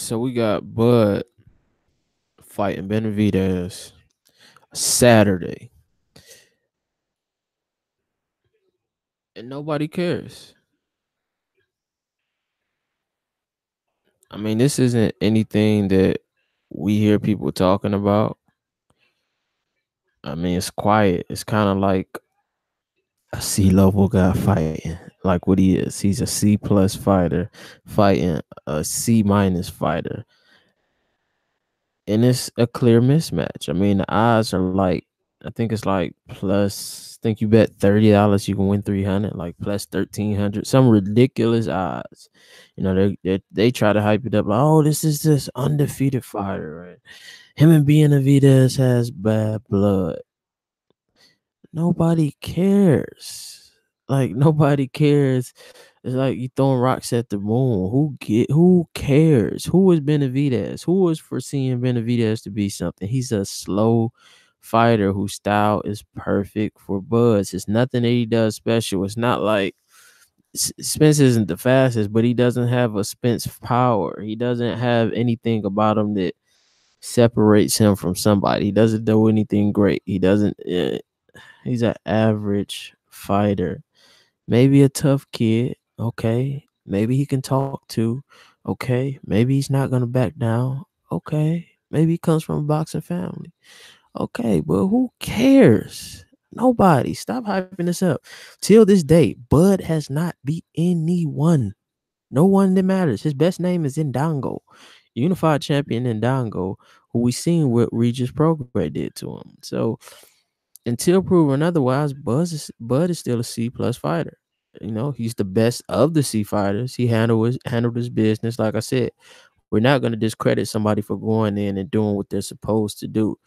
So we got Bud fighting Benevidez Saturday, and nobody cares. I mean, this isn't anything that we hear people talking about. I mean, it's quiet. It's kind of like a C level guy fighting, like what he is. He's a C plus fighter fighting a C minus fighter, and it's a clear mismatch. I mean, the odds are like, I think it's like plus. I think you bet $30, you can win 300, like plus 1,300, some ridiculous odds. They try to hype it up like, oh, this is this undefeated fighter, right? Him and Benavidez has bad blood. Nobody cares. Like nobody cares. It's like you throwing rocks at the moon. Who cares? Who is Benavidez? Who is foreseeing Benavidez to be something? He's a slow fighter whose style is perfect for Buzz. It's nothing that he does special. It's not like Spence isn't the fastest, but he doesn't have a Spence power. He doesn't have anything about him that separates him from somebody. He doesn't do anything great. He doesn't. He's an average fighter. Maybe a tough kid. Okay. Maybe he can talk to. Okay. Maybe he's not going to back down. Okay. Maybe he comes from a boxing family. Okay. But who cares? Nobody. Stop hyping this up. Till this day, Bud has not beat anyone. No one that matters. His best name is Ndango, unified champion Ndango, who we seen what Regis Prograde did to him. So until proven otherwise, Bud is still a C plus fighter. He's the best of the C fighters. He handled his business. Like I said, we're not going to discredit somebody for going in and doing what they're supposed to do.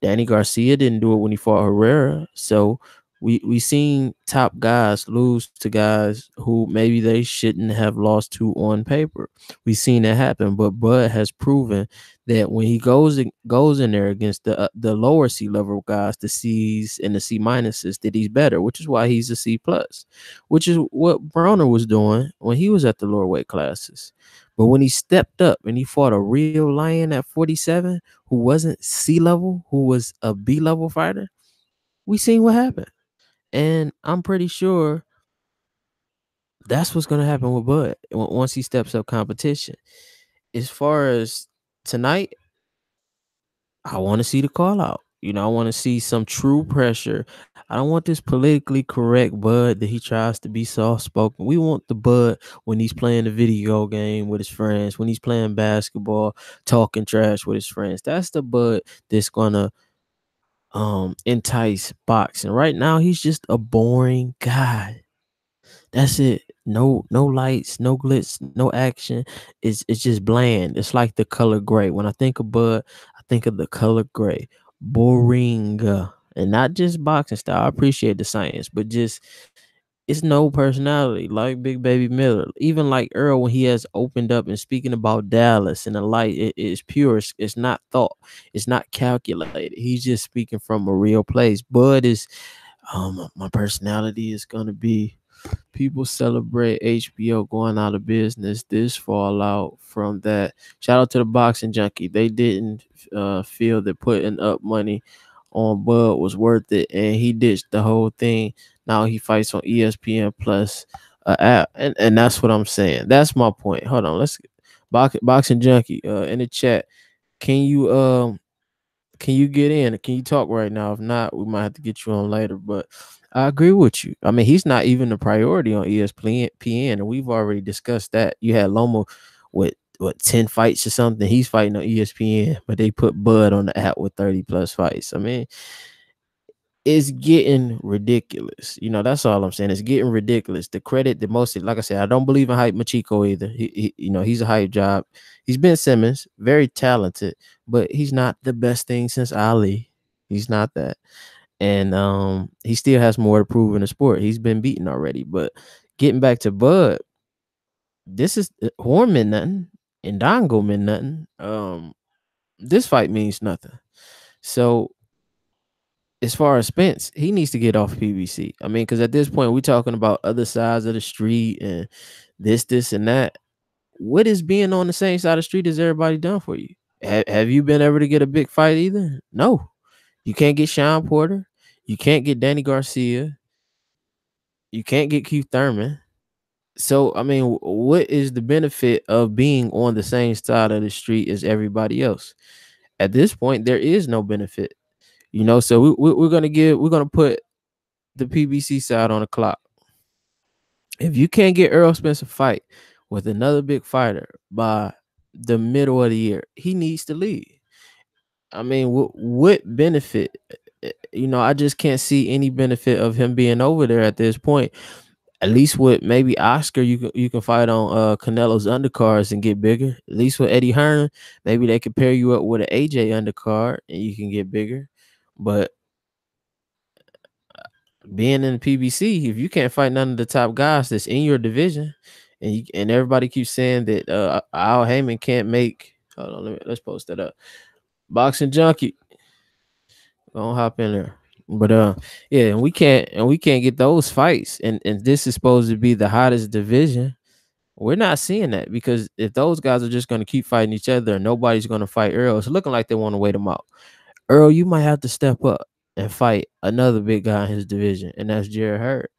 Danny Garcia didn't do it when he fought Herrera. So we seen top guys lose to guys who maybe they shouldn't have lost to on paper. We seen that happen, but Bud has proven that when he goes in there against the lower C level guys, the C's and the C minuses, that he's better, which is why he's a C plus, which is what Broner was doing when he was at the lower weight classes. But when he stepped up and he fought a real lion at 47 who wasn't C level, who was a B level fighter, we seen what happened. And I'm pretty sure that's what's going to happen with Bud once he steps up competition. As far as tonight, I want to see the call out. I want to see some true pressure. I don't want this politically correct Bud that he tries to be soft spoken. We want the Bud when he's playing the video game with his friends, when he's playing basketball, talking trash with his friends. That's the Bud that's gonna entice boxing. Right now, he's just a boring guy. That's it. No lights, no glitz, no action. It's just bland. It's like the color gray. When I think of Bud, I think of the color gray. Boring. And not just boxing style. I appreciate the science, but just it's no personality like Big Baby Miller. Even like Errol when he has opened up and speaking about Dallas and the light, it is pure. It's not thought. It's not calculated. He's just speaking from a real place. Bud is my personality is gonna be people celebrate HBO going out of business. This fallout from that. Shout out to the boxing junkie. They didn't feel that putting up money on Bud was worth it, and he ditched the whole thing. Now he fights on ESPN Plus app, and that's what I'm saying. That's my point. Hold on, let's boxing junkie in the chat. Can you can you get in? Can you talk right now? If not, we might have to get you on later. But I agree with you. I mean, he's not even a priority on ESPN, and we've already discussed that. You had Loma with 10 fights or something. He's fighting on ESPN, but they put Bud on the app with 30 plus fights. I mean, it's getting ridiculous. That's all I'm saying. It's getting ridiculous. The credit, the most, like I said, I don't believe in hype Machiko either. He's a hype job. He's Ben Simmons, very talented, but he's not the best thing since Ali. He's not that. And he still has more to prove in the sport. He's been beaten already. But getting back to Bud, this is Horn meant nothing, and Dongo meant nothing. This fight means nothing. So as far as Spence, he needs to get off PBC. I mean, because at this point, we're talking about other sides of the street and this, and that. What is being on the same side of the street as everybody done for you? Have you been ever to get a big fight either? No. You can't get Sean Porter. You can't get Danny Garcia. You can't get Keith Thurman. So, I mean, what is the benefit of being on the same side of the street as everybody else? At this point, there is no benefit. So we're gonna put the PBC side on the clock. If you can't get Errol Spence a fight with another big fighter by the middle of the year, he needs to leave. I mean, what benefit? I just can't see any benefit of him being over there at this point. At least with maybe Oscar, you can fight on Canelo's undercards and get bigger. At least with Eddie Hearn, maybe they could pair you up with an AJ undercard and you can get bigger. But being in the PBC, if you can't fight none of the top guys that's in your division, and everybody keeps saying that Al Heyman can't make. Hold on, let's post that up. Boxing Junkie, don't hop in there. But yeah, and we can't get those fights, and this is supposed to be the hottest division. We're not seeing that because if those guys are just going to keep fighting each other and nobody's going to fight Earl, it's looking like they want to wait him out. Earl, you might have to step up and fight another big guy in his division, and that's Jared Hurd.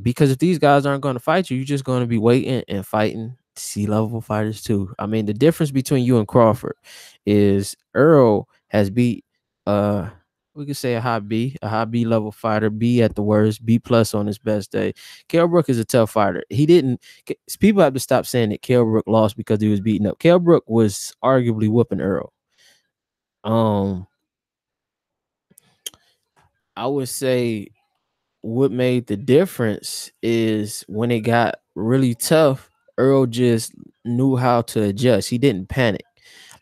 Because if these guys aren't going to fight you, you're just going to be waiting and fighting C-level fighters too. I mean, the difference between you and Crawford is Earl has beat we could say a high B level fighter, B at the worst, B plus on his best day. Kell Brook is a tough fighter. People have to stop saying that Kell Brook lost because he was beaten up. Kell Brook was arguably whooping Earl. I would say what made the difference is when it got really tough, Earl just knew how to adjust. He didn't panic.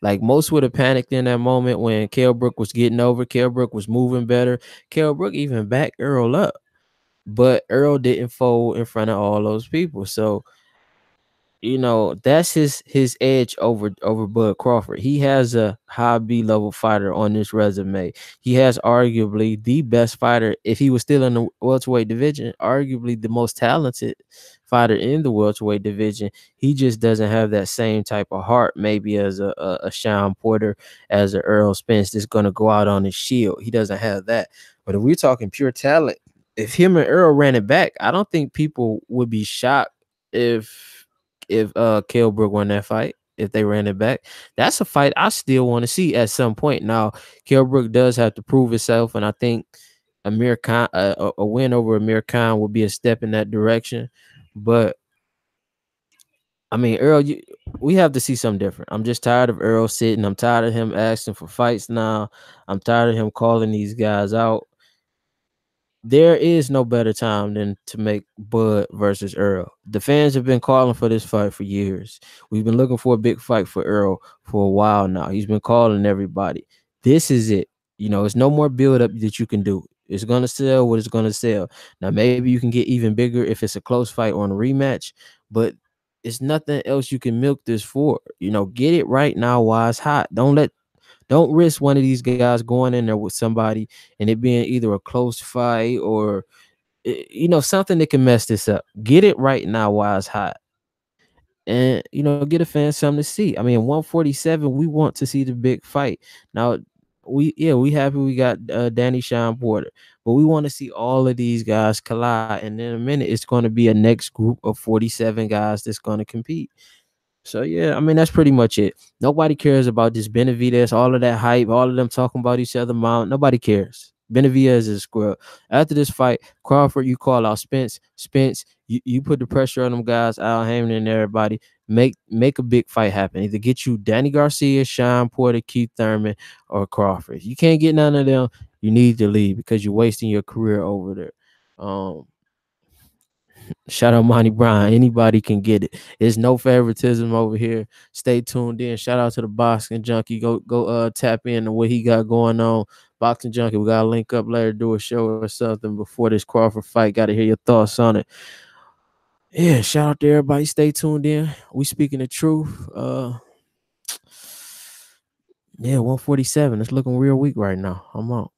Like most would have panicked in that moment when Kell Brook was getting over. Kell Brook was moving better. Kell Brook even backed Earl up. But Earl didn't fold in front of all those people. So that's his edge over Bud Crawford. He has a high B level fighter on this resume. He has arguably the best fighter, if he was still in the welterweight division, arguably the most talented fighter in the welterweight division. He just doesn't have that same type of heart, maybe as a Sean Porter, as a Errol Spence that's going to go out on his shield. He doesn't have that. But if we're talking pure talent, if him and Earl ran it back, I don't think people would be shocked if Kell Brook won that fight, if they ran it back. That's a fight I still want to see at some point. Now, Kell Brook does have to prove itself, and I think Amir Khan, a win over Amir Khan would be a step in that direction. But I mean, Earl, we have to see something different. I'm just tired of Earl sitting. I'm tired of him asking for fights now. I'm tired of him calling these guys out. There is no better time than to make Bud versus Earl. The fans have been calling for this fight for years. We've been looking for a big fight for Earl for a while now. He's been calling everybody. This is it. It's no more build-up that you can do. It's going to sell what it's going to sell. Now, maybe you can get even bigger if it's a close fight or a rematch, but it's nothing else you can milk this for. Get it right now while it's hot. Don't risk one of these guys going in there with somebody and it being either a close fight or something that can mess this up. Get it right now while it's hot. And get a fan something to see. I mean, 147, we want to see the big fight. Now, we happy we got Danny Sean Porter, but we want to see all of these guys collide. And in a minute, it's going to be a next group of 47 guys that's going to compete. So, yeah, I mean, that's pretty much it. Nobody cares about this Benevidez, all of that hype, all of them talking about each other. Nobody cares. Benevidez is a scrub. After this fight, Crawford, you call out Spence. Spence, you put the pressure on them guys, Al Heyman and everybody. Make a big fight happen. Either get you Danny Garcia, Sean Porter, Keith Thurman, or Crawford. If you can't get none of them, you need to leave because you're wasting your career over there. Shout out Monty Brown. Anybody can get it. There's no favoritism over here. Stay tuned in. Shout out to the Boxing Junkie. Go tap into what he got going on. Boxing Junkie, we gotta link up later, do a show or something before this Crawford fight. Gotta hear your thoughts on it. Yeah, shout out to everybody. Stay tuned in. We speaking the truth. Yeah, 147. It's looking real weak right now. I'm out.